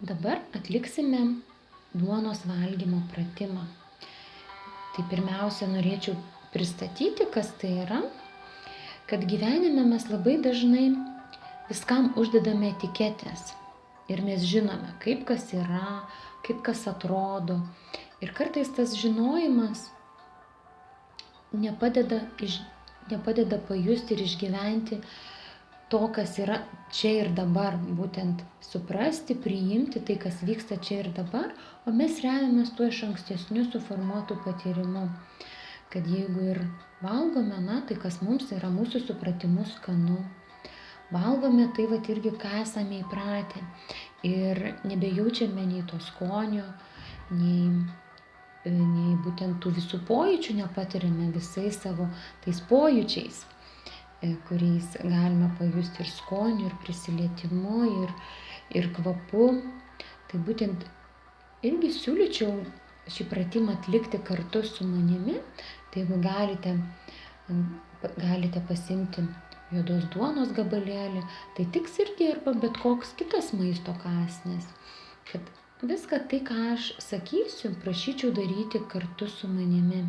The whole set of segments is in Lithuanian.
Dabar atliksime duonos valgymo pratimą. Tai pirmiausia norėčiau pristatyti, kas tai yra, kad gyvenime mes labai dažnai viskam uždedame etiketės. Ir mes žinome, kaip kas yra, kaip kas atrodo. Ir kartais tas žinojimas nepadeda pajusti ir išgyventi to, kas yra čia ir dabar, būtent suprasti, priimti tai, kas vyksta čia ir dabar, o mes remiamės tuo iš ankstesniu suformuotų patyrimu, kad jeigu ir valgome, tai kas mums yra mūsų supratimu skanu, valgome tai irgi, ką esame įpratę ir nebejaučiame nei to skonio, nei būtent tų visų pojūčių nepatiriame visais savo tais pojūčiais, kuriais galime pajusti ir skoniu, ir prisilietimu, ir kvapu. Tai būtent irgi siūlyčiau šį pratimą atlikti kartu su manimi. Tai jeigu galite pasimti juodos duonos gabalėlį, tai tiks irgi arba bet koks kitas maisto kąsnis. Kad viską tai, ką aš sakysiu, prašyčiau daryti kartu su manimi.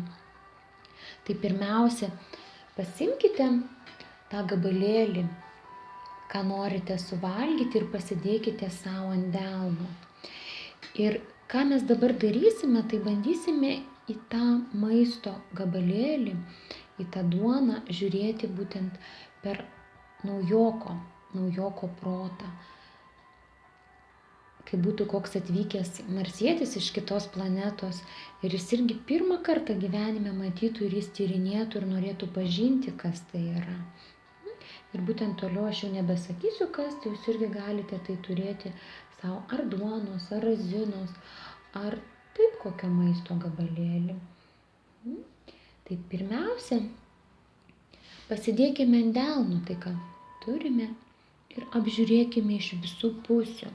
Tai pirmiausia, pasimkite tą gabalėlį, ką norite suvalgyti, ir pasidėkite savo ant delno. Ir ką mes dabar darysime, tai bandysime į tą maisto gabalėlį, į tą duoną žiūrėti būtent per naujoko protą. Kai būtų koks atvykęs marsietis iš kitos planetos ir jis irgi pirmą kartą gyvenime matytų ir jis tyrinėtų ir norėtų pažinti, kas tai yra. Ir būtent toliau aš jau nebesakysiu, kas, tai jūs irgi galite tai turėti savo ar duonos, ar razinos, ar taip kokio maisto gabalėlį. Tai pirmiausia, pasidėkime ant delno tai, ką turime, ir apžiūrėkime iš visų pusių.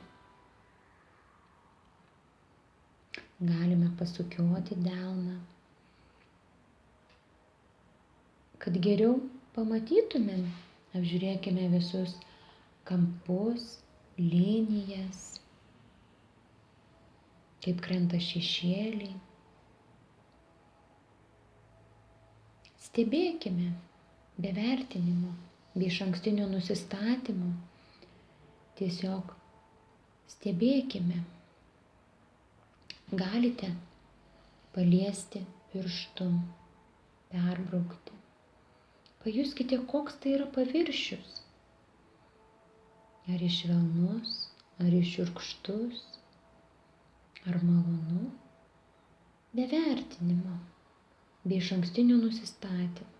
Galime pasukioti delną, kad geriau pamatytumėm. Apžiūrėkime visus kampus, linijas, kaip krenta šešėliai. Stebėkime be vertinimo, be išankstinio nusistatymo. Tiesiog stebėkime. Galite paliesti pirštu, perbraukti. Pajuskite, koks tai yra paviršius. Ar jis švelnus, ar jis šiurkštus, ar malonu. Be vertinimo, be išankstinio nusistatymo.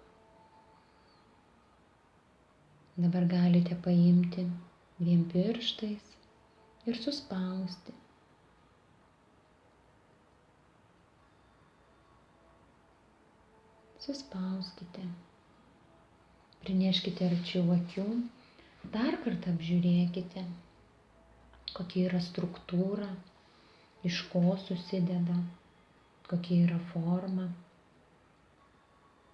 Dabar galite paimti 2 pirštais ir suspausti. Suspauskite. Prineškite arčiau akių. Dar kartą apžiūrėkite, kokia yra struktūra, iš ko susideda, kokia yra forma.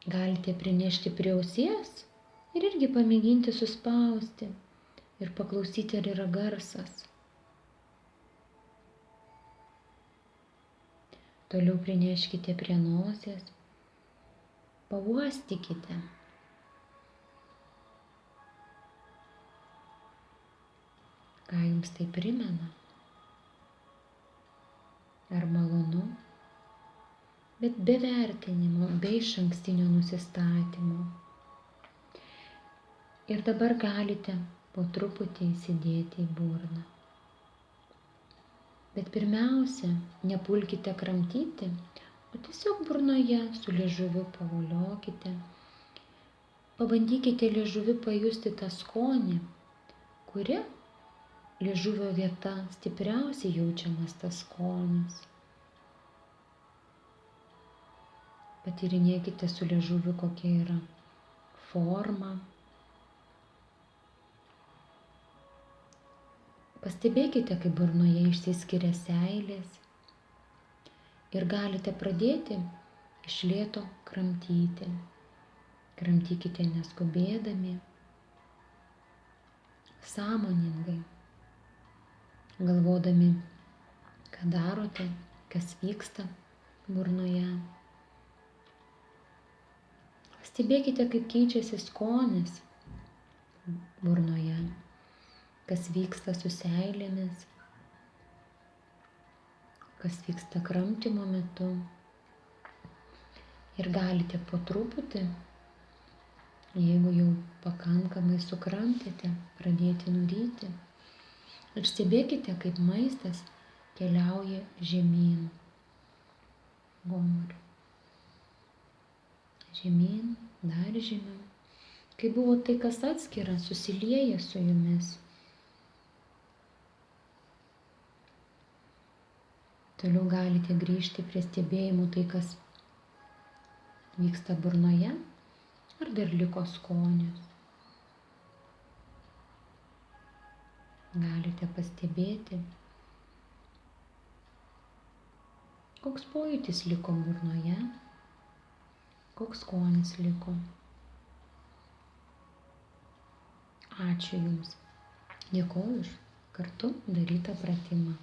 Galite prinešti prie ausies ir irgi pamėginti suspausti ir paklausyti, ar yra garsas. Toliau prineškite prie nosies, pauostykite. Ką jums tai primena? Ar malonu? Bet be vertinimo, be išankstinio nusistatymo. Ir dabar galite po truputį įsidėti į burną. Bet pirmiausia, nepulkite kramtyti, o tiesiog burnoje su liežuviu pavoliokite. Pabandykite liežuviu pajusti tą skonį, kuri liežuvio vieta stipriausiai jaučiamas tas skonis. Patyrinėkite su liežuviu, kokia yra forma. Pastebėkite, kaip burnoje išsiskiria seilės ir galite pradėti iš lėto kramtyti. Kramtykite neskubėdami, sąmoningai. galvodami, ką darote, kas vyksta burnoje. Stebėkite, kaip keičiasi skonis burnoje, kas vyksta su seilėmis, kas vyksta kramtymo metu. Ir galite po truputį, jeigu jau pakankamai sukramtėte, pradėti nuryti. Ir stebėkite, kaip maistas keliauja žemyn. Gomuriu. Žemyn, dar žemiau. Kai buvo tai, kas atskira, susilieja su jumis. Toliau galite grįžti prie stebėjimų tai, kas vyksta burnoje, ar dar liko skonis. Galite pastebėti, koks pojūtis liko burnoje, koks skonis liko. Ačiū Jums. Dėkoju už kartu darytą pratimą.